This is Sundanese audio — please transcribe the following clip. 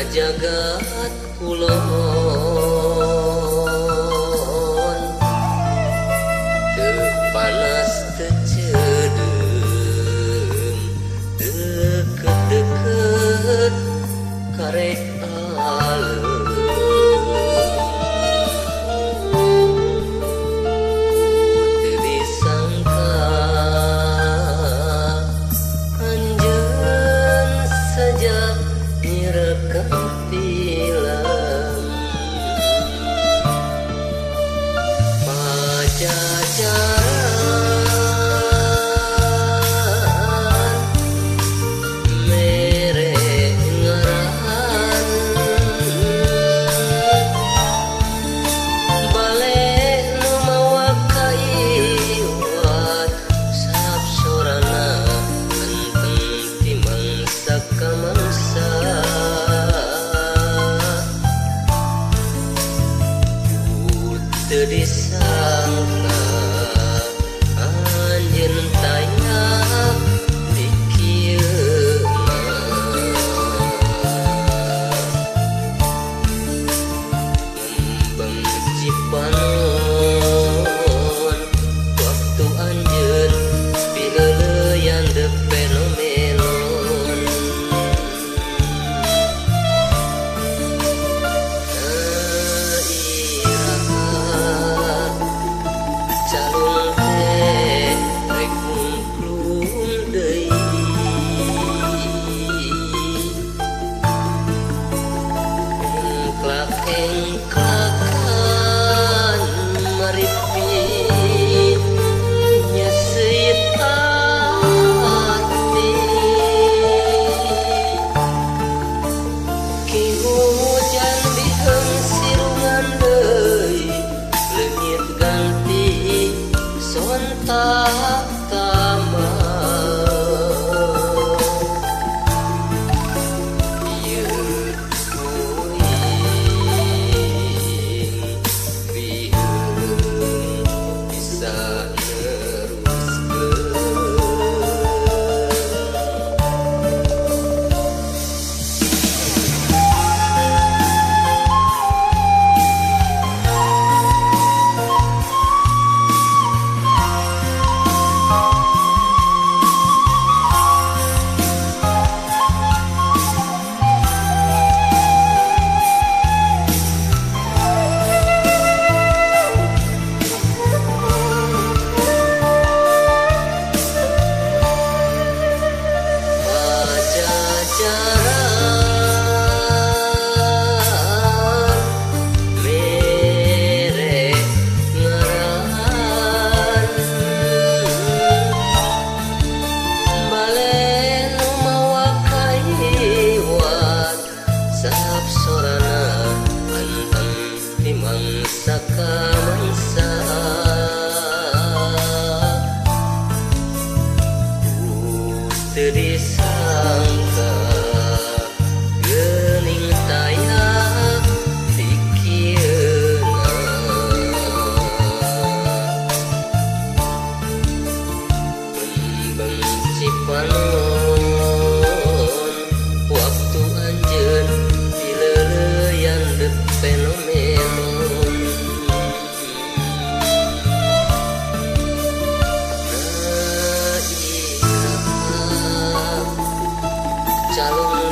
jagat kulon teu panas teu ceudeuh deukeut-deukeut karek aleuh teu disangka anjeun saja direkam film pajajaran mere ngaran bale nu mawa kaiwat sabsorana anteng ti mangsa ka mangsa teu disangka anjeun taya di kieu membenci panon waktu anjeun pileuleuyan deu fenomenon calung teh rek ngungklung deui engklak-engklakan maripit nyeuseut ati ki hujan biheung sirungan deui leungit ganti sontak tamat ieu kuing biheung bisa neruskeun pajajaran mere ngaran bale nu mawa kaiwat sabsorana anteng ti mangsa ka mangsa teu disangka geuning taya di kieuna membenci panon waktu anjeun pileuleuyan deu fenomenon calung